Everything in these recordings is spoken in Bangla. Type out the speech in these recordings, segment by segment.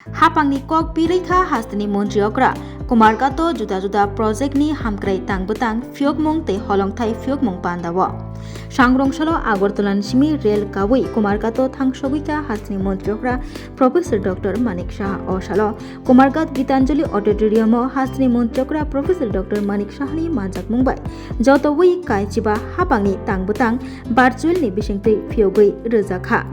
Hapangni kok pirikha hastani Montri okra Kumargato juda-juda project ni hamkrai tangbutang fiokmong te holongthai fiokmong pandawo. Sangrongshalo Agortolan Simi Rail Kawui Kumargato Thangshogika hastani Montri okra Professor Dr. Manik Shah Oshalo Kumargat Gitanjali Auditorium hastani Montri okra Professor Dr. Manik Shahni manjak mungbai. Jotowui kaichiba hapangni tangbutang virtual ni bisingtei fiogui rejakha.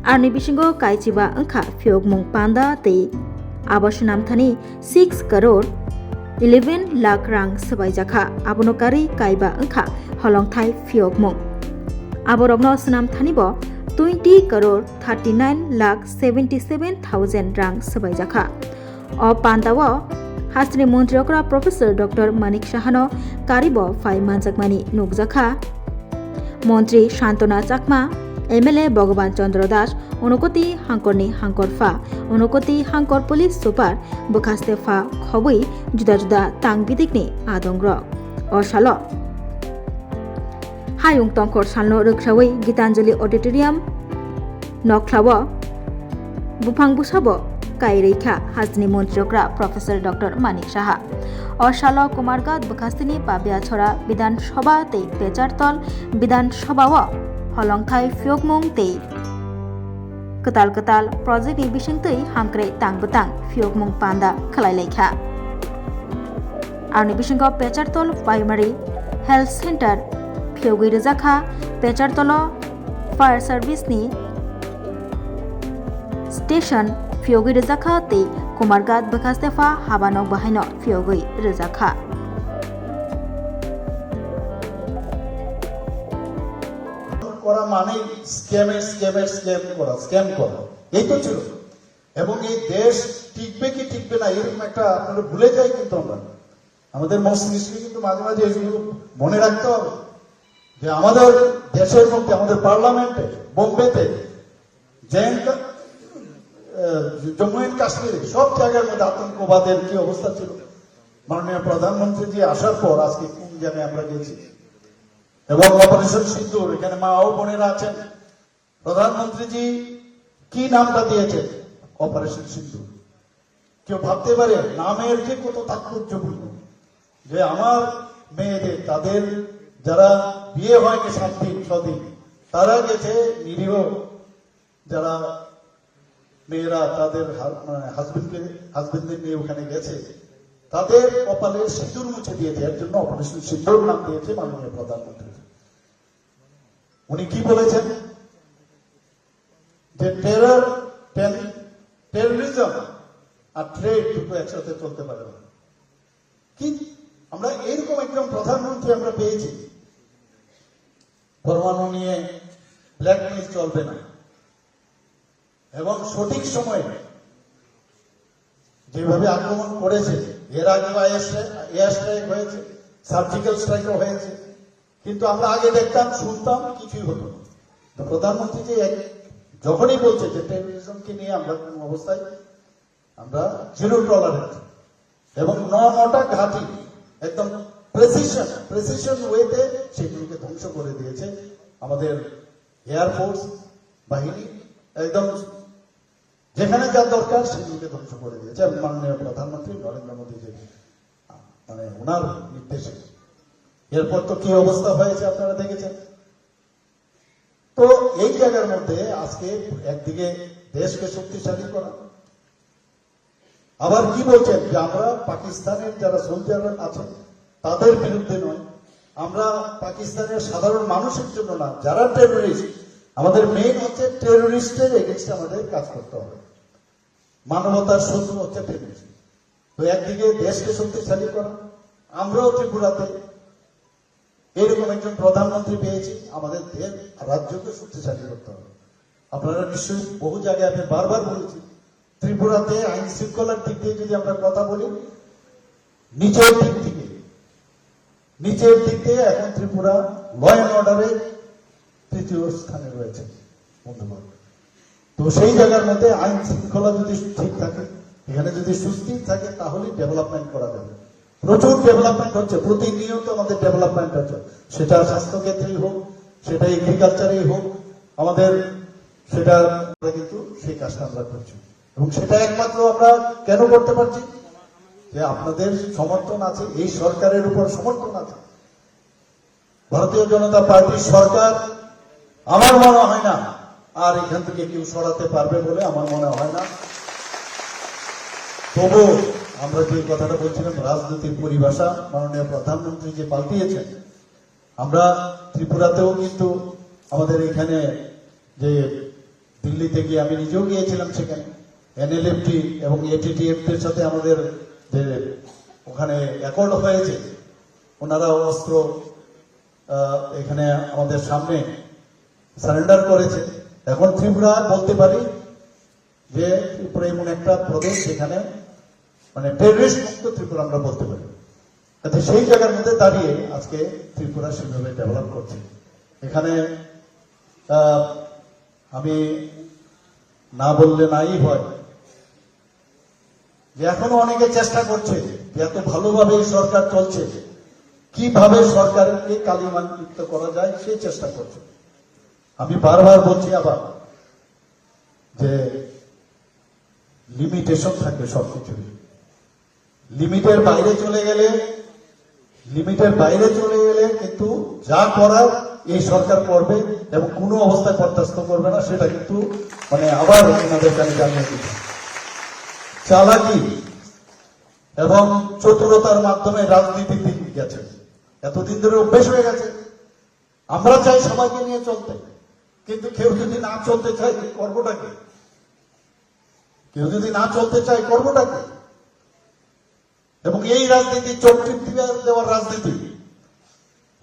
Arni bisingo kaichiba angkha fiokmong panda te Abashanamthani 6 crore 11 lakh rang sabaijaka abonokari kaiba angkha holongthai fiokmong aborokno snamthani bo 20 crore 39 lakh 77,000 rang sabaijaka o pandawo hastri Montri okra Professor Dr. Manik Shahano karibo fai manjakmani nukjaka Montri Shantona Chakma MLA Bhagavan Chandra Das Onokoti Hangkorni Hangkorfa Onokoti Hangkor Police Super Bukhastefa Khobui juda-juda tangbidikni adongrok Oshalo Hayung Tongkor Salno Ruksawi Gitanjali Auditorium Nokhlawo Bupang Busabo Kaireikha Hastani Montri okra Professor Dr. Manik Shaha Oshalo Kumargat Bukhastini Pabia Chora Bidan Sabha Te Pechartol Bidan Sabhawo holongthai fiokmong te ketal project ni bisingtei hamkrai tangbutang fiokmong panda khlai laikha arni bisingo Pechartol Primary Health Center fiogui rejakha Pechartolo Fire Service ni station fiogui rejakha te Kumargat Bukhastefa habanok bahaino fiogui rejakha করা মানে স্ক্যাম করা এই তো ছিল এবং এই দেশ টিকবে কি টিকবে না এরকম একটা আপনারা ভুলে যাই কিন্তু আমরা আমাদের মস্তিষ্কে কিন্তু মাঝে মাঝে এগুলো মনে রাখতে হবে যে আমাদের দেশের মধ্যে আমাদের পার্লামেন্টে বোম্বেতে জম্মু এন্ড কাশ্মীরে সব জায়গার মধ্যে আতঙ্কবাদের কি অবস্থা ছিল মাননীয় প্রধানমন্ত্রী জি আসার পর আজকে কোন জায়গায় আমরা গেছি এবং অপারেশন সিন্দুর এখানে মা ও বোনেরা আছেন প্রধানমন্ত্রীজি কি নামটা দিয়েছেন অপারেশন সিন্দুর কেউ ভাবতে পারে নামের যে কত তাৎপর্যপূর্ণ যে আমার মেয়েদের তাদের যারা বিয়ে হয়নি 7 দিন 6 দিন তারা গেছে নিরীহ যারা মেয়েরা তাদের হাজবেন্ডদের নিয়ে ওখানে গেছে তাদের কপালে সিঁদুর মুছে দিয়েছে এর জন্য অপারেশন সিঁদুর নাম দিয়েছে মাননীয় প্রধানমন্ত্রী উনি কি বলেছেন যে টেররিজম আর ট্রেড দুটো একসাথে চলতে পারে না কি আমরা এইরকম একজন প্রধানমন্ত্রী আমরা পেয়েছি পরমাণু নিয়ে ব্ল্যাকমেইল চলবে না এবং সঠিক সময়ে যেভাবে আক্রমণ করেছে এর আগে এয়ার স্ট্রাইক হয়েছে সার্জিক্যাল স্ট্রাইকও হয়েছে কিন্তু আমরা আগে দেখতাম শুনতাম কিছুই হতো না প্রধানমন্ত্রী যে যখনই বলছে যে টেররিজমকে নিয়ে আমরা কোন অবস্থায় আমরা জিরো টলারেন্স এবং নটা ঘাঁটি একদম প্রেসিশন ওয়েতে সেগুলিকে ধ্বংস করে দিয়েছে আমাদের এয়ারফোর্স বাহিনী একদম যেখানে যা দরকার সেগুলোকে ধ্বংস করে দিয়েছে এবং মাননীয় প্রধানমন্ত্রী নরেন্দ্র মোদী যে মানে ওনার নির্দেশে এরপর তো কি অবস্থা হয়েছে আপনারা দেখেছেন তো এই জায়গার মধ্যে আজকে একদিকে দেশকে শক্তিশালী করা আবার কি বলছেন যে আমরা পাকিস্তানের যারা সোলজার আছেন তাদের বিরুদ্ধে নয় আমরা পাকিস্তানের সাধারণ মানুষের জন্য না যারা টেররিস্ট আমাদের মেইন হচ্ছে টেররিস্টের এগেইনস্টে আমাদের কাজ করতে হবে মানবতার শত্রু হচ্ছে টেররিস্ট তো একদিকে দেশকে শক্তিশালী করা আমরাও ত্রিপুরাতে এরকম একজন প্রধানমন্ত্রী পেয়েছি আমাদের দেশ রাজ্যকে শক্তিশালী করতে হবে আপনারা নিশ্চয়ই বহু জায়গায় আমি বারবার বলেছি ত্রিপুরাতে আইন শৃঙ্খলার দিক দিয়ে যদি আমরা কথা বলি নিচের দিক দিয়ে এখন ত্রিপুরা ল অ্যান্ড অর্ডারে তৃতীয় স্থানে রয়েছে বন্ধুগণ তো সেই জায়গার মধ্যে আইন শৃঙ্খলা যদি ঠিক থাকে এখানে যদি সুস্থির থাকে তাহলেই ডেভেলপমেন্ট করা যাবে প্রচুর ডেভেলপমেন্ট হচ্ছে প্রতিনিয়ত আমাদের ডেভেলপমেন্ট হচ্ছে সেটা স্বাস্থ্য ক্ষেত্রেই হোক সেটা এগ্রিকালচারেই হোক আমাদের সেটা কিন্তু সেই কাজটা আমরা করছি এবং সেটা একমাত্র আমরা কেন করতে পারছি, যে আপনাদের সমর্থন আছে, এই সরকারের উপর সমর্থন আছে। ভারতীয় জনতা পার্টির সরকার আমার মনে হয় না আর এখান থেকে কেউ সরাতে পারবে বলে আমার মনে হয় না। তবু আমরা যে কথাটা বলছিলাম, রাজনীতির পরিভাষা মাননীয় প্রধানমন্ত্রী যে পাল্টিয়েছেন, আমরা ত্রিপুরাতেও কিন্তু আমাদের এখানে যে দিল্লিতে গিয়ে আমি নিজেও গিয়েছিলাম, সেখানে এনএলএফটি এবং এটিটিএফ এর সাথে আমাদের যে ওখানে অ্যাকর্ড হয়েছে, ওনারা অস্ত্র এখানে আমাদের সামনে সারেন্ডার করেছে। এখন ত্রিপুরা বলতে পারি যে ত্রিপুরা এমন একটা প্রদেশ যেখানে মানে টেররিস্ট মুক্ত ত্রিপুরা আমরা বলতে পারি। সেই জায়গার মধ্যে দাঁড়িয়ে আজকে ত্রিপুরা সেভাবে ডেভেলপ করছে। এখানে আমি না বললে নাই হয় যে এখনো অনেকে চেষ্টা করছে যে এত ভালোভাবে এই সরকার চলছে, কিভাবে সরকারকে কালিমালিপ্ত করা যায় সেই চেষ্টা করছে। আমি বারবার বলছি আবার যে লিমিটেশন থাকবে সবকিছু। লিমিটের বাইরে চলে গেলে কিন্তু যা করার এই সরকার করবে এবং কোনো অবস্থায় বরদাস্ত করবে না, সেটা কিন্তু মানে আবার ওনাদের কাছে জানিয়ে দিচ্ছে। চালাকি এবং চতুরতার মাধ্যমে রাজনীতি গেছে, এতদিন ধরে অভ্যেস হয়ে গেছে। আমরা চাই সবাইকে নিয়ে চলতে, কিন্তু কেউ যদি না চলতে চায় করবোটা কি? কেউ যদি না চলতে চায় করবোটা কি? এবং এই রাজনীতি, চোখ টিপ দেওয়ার রাজনীতি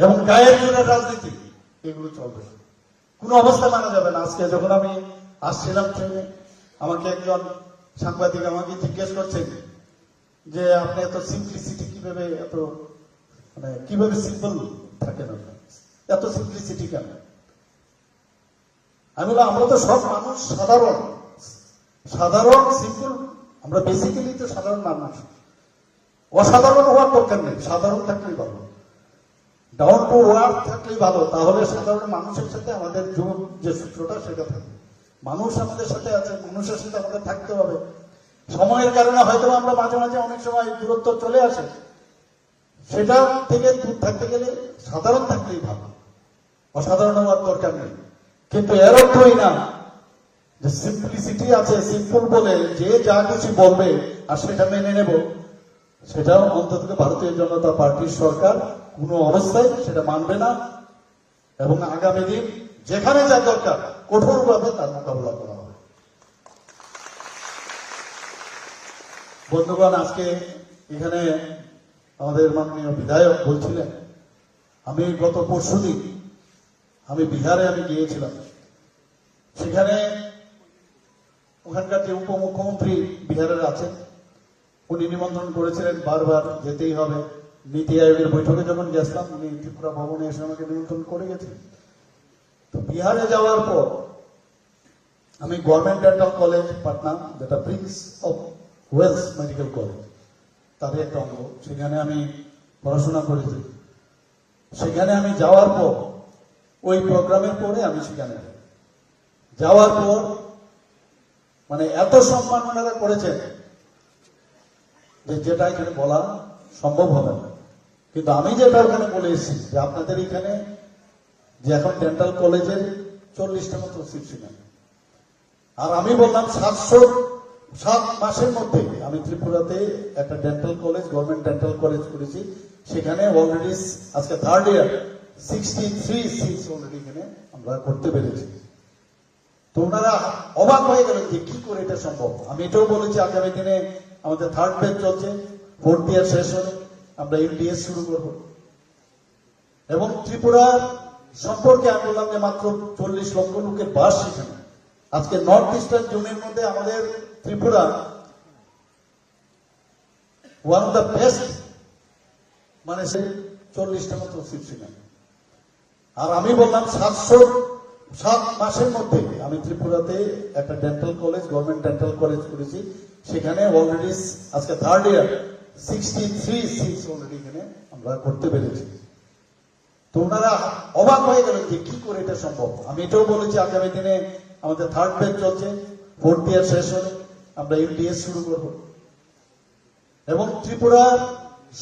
এবং গায়ের জোরের রাজনীতি, এগুলো চলবে না, কোনো অবস্থা মানা যাবে না। আজকে যখন আমি আসছিলাম ট্রেনে, আমাকে একজন সাংবাদিক আমাকে জিজ্ঞেস করছেন যে আপনি এত সিম্পলিসিটি কিভাবে, এত মানে কিভাবে সিম্পল থাকেন, এত সিম্পলিসিটি কেন? আমি বললাম আমরা তো সব মানুষ সাধারণ সিম্পল, আমরা বেসিক্যালি তো সাধারণ মানুষ। অসাধারণ হওয়ার দরকার নেই, সাধারণ থাকলেই ভালো, ডাউন টু আর্থ থাকলেই ভালো। তাহলে সাধারণ মানুষের সাথে আমাদের যে সূত্রটা সেটা থাকবে। মানুষ আমাদের সাথে আছে, মানুষের সাথে আমাদের থাকতে হবে। সময়ের কারণে হয়তো আমরা মাঝে মাঝে অনেক সময় দূরত্ব চলে আসে, সেটা থেকে দূর থাকতে গেলে সাধারণ থাকলেই ভালো, অসাধারণ হওয়ার দরকার নেই। কিন্তু এর অর্থই না যে সিম্পলিসিটি আছে, সিম্পল বলে যে যা কিছু বলবে আর সেটা মেনে নেব, সেটাও অন্তত ভারতীয় জনতা পার্টির সরকার কোনো অবস্থায় সেটা মানবে না। এবং আগামী দিন যেখানে যা দরকার কঠোরভাবে তার মোকাবিলা করা হবে। বন্ধুগণ, আজকে এখানে আমাদের মাননীয় বিধায়ক বলছিলেন, আমি গত পরশুদিন আমি বিহারে গিয়েছিলাম। সেখানে ওখানকার যে উপমুখ্যমন্ত্রী বিহারের আছেন, উনি নিমন্ত্রণ করেছিলেন, বারবার যেতেই হবে। নীতি আয়োগের বৈঠকে যখন গেছিলাম, উনি ত্রিপুরা ভবনে এসে আমাকে নিমন্ত্রণ করে গেছেন। তো বিহারে যাওয়ার পর আমি গভর্নমেন্ট ডেন্টাল কলেজ পাটনা, যেটা prince of Wales medical college, তারই একটা অঙ্গ, সেখানে আমি পড়াশোনা করেছি। সেখানে আমি যাওয়ার পর, ওই প্রোগ্রামের পরে আমি সেখানে যাওয়ার পর মানে এত সম্মান ওনারা করেছেন যে যেটা এখানে বলা সম্ভব হবে না। কিন্তু আমি যেটা ওখানে বলে এসেছি যে আপনাদের এখানে যে এখন ডেন্টাল কলেজের 40টা মতো সিট ছিল, আর আমি বললাম 707 মাসের মধ্যে আমি ত্রিপুরাতে একটা dental college, government dental college করেছি। সেখানে অলরেডি আজকে 3rd ইয়ার 63 সিটস অলরেডি এখানে আমরা করতে পেরেছি। তো ওনারা অবাক হয়ে গেলেন যে কি করে এটা সম্ভব। আমি এটাও বলেছি আগামী দিনে আমাদের 3rd বেচ চলছে, 4th ইয়ার শেষ হলে আমরা এমডিএস শুরু করব। এবং ত্রিপুরার সম্পর্কে আমি বললাম যে মাত্র 40 লক্ষ লোকের বাস সেখানে। আজকে নর্থ ইস্টার্ন জোনের মধ্যে আমাদের Tripura one of the best, মানে সে 40টা মতো সিট ছিল। আর আমি বললাম 707 মাসের মধ্যে আমি ত্রিপুরাতে একটা dental college, government dental college করেছি। সেখানে অলরেডি আজকে 3rd ইয়ার 63 সিটস অলরেডি এখানে আমরা করতে পেরেছি। তো ওনারা অবাক হয়ে গেলেন যে কি করে এটা সম্ভব। আমি এটাও বলেছি আগামী দিনে আমাদের 3rd বেচ চলছে, 4th ইয়ার শেষ হলে আমরা ইউটিএস শুরু করব। এবং ত্রিপুরা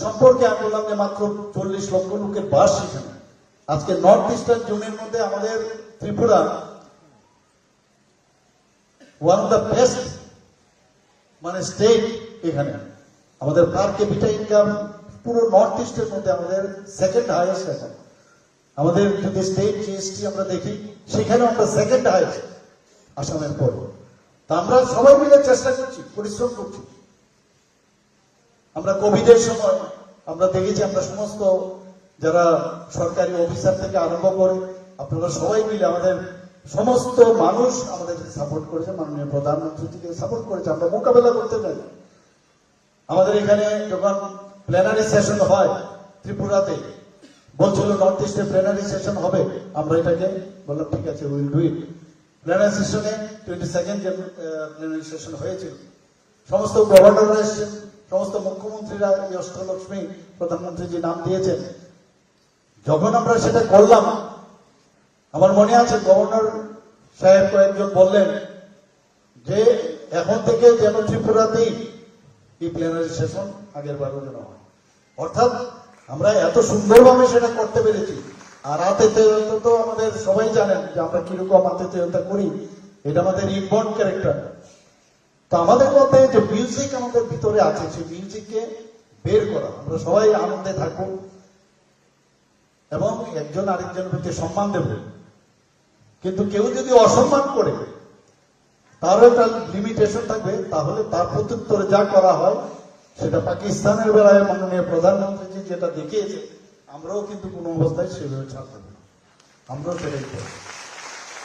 সম্পর্কে আমি বললাম যে মাত্র 40 লক্ষ লোকের বাস সেখানে। আজকে নর্থ ইস্টার্ন জোনের মধ্যে আমাদের Tripura one of the best মানে স্টেট। এখানে আমাদের পার ক্যাপিটা ইনকাম পুরো নর্থ ইস্টের মধ্যে আমাদের সেকেন্ড হাইয়েস্ট এখন। আমাদের যদি স্টেট জিএসটি আমরা দেখি সেখানে আমরা সেকেন্ড হাইয়েস্ট আসামের পর। তা আমরা সবাই মিলে চেষ্টা করছি, পরিশ্রম করছি। আমরা কোভিডের সময় আমরা দেখেছি, আমরা সমস্ত যারা সরকারি অফিসার থেকে আরম্ভ করে আপনারা সবাই মিলে আমাদের সমস্ত মানুষ আমাদেরকে সাপোর্ট করেছে, মাননীয় প্রধানমন্ত্রী থেকে সাপোর্ট করেছে, আমরা মোকাবেলা করতে চাই। আমাদের এখানে যখন প্ল্যানারি সেশন হয় ত্রিপুরাতে, বলছিল নর্থ ইস্টে প্ল্যানারি সেশন হবে, আমরা এটাকে বললাম ঠিক আছে, উইল ডু ইট। প্ল্যানারি সেশনে 22nd প্ল্যানারি সেশন হয়েছিল, সমস্ত গভর্নররা এসেছেন, সমস্ত মুখ্যমন্ত্রীরা এই অষ্টলক্ষ্মী প্রধানমন্ত্রী যে নাম দিয়েছেন। যখন আমরা সেটা করলাম, আমার মনে আছে গভর্নর সাহেব কয়েকজন বললেন যে এখন থেকে যেন ত্রিপুরাতেই এই প্ল্যানারি সেশন আগের বারও যেন হয়। অর্থাৎ আমরা এত সুন্দরভাবে সেটা করতে পেরেছি। আর আতিথেয়তা তো আমাদের সবাই জানেন যে আমরা কিরকম আতিথেয়তা করি, এটা আমাদের ইনবর্ন ক্যারেক্টার। তো আমাদের মধ্যে যে মিউজিক আমাদের ভিতরে আছে, সেই মিউজিককে বের করা, আমরা সবাই আনন্দে থাকবো এবং একজন আরেকজনের প্রতি সম্মান দেব। কিন্তু কেউ যদি অসম্মান করে, তারও একটা লিমিটেশন থাকবে, তাহলে তার প্রত্যুত্তরে যা করা হয় সেটা পাকিস্তানের বেলায় মাননীয় প্রধানমন্ত্রী যেটা দেখিয়েছে, আমরাও কিন্তু কোনো অবস্থায় সেভাবে ছাড়তে পারি না। আমরাও সেটাই করি।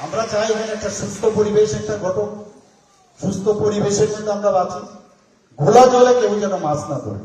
আমরা চাই এখানে একটা সুস্থ পরিবেশ একটা ঘটক, সুস্থ পরিবেশের মধ্যে আমরা বাঁচি। ঘোলা জলে কেউ যেন মাছ না ধরে।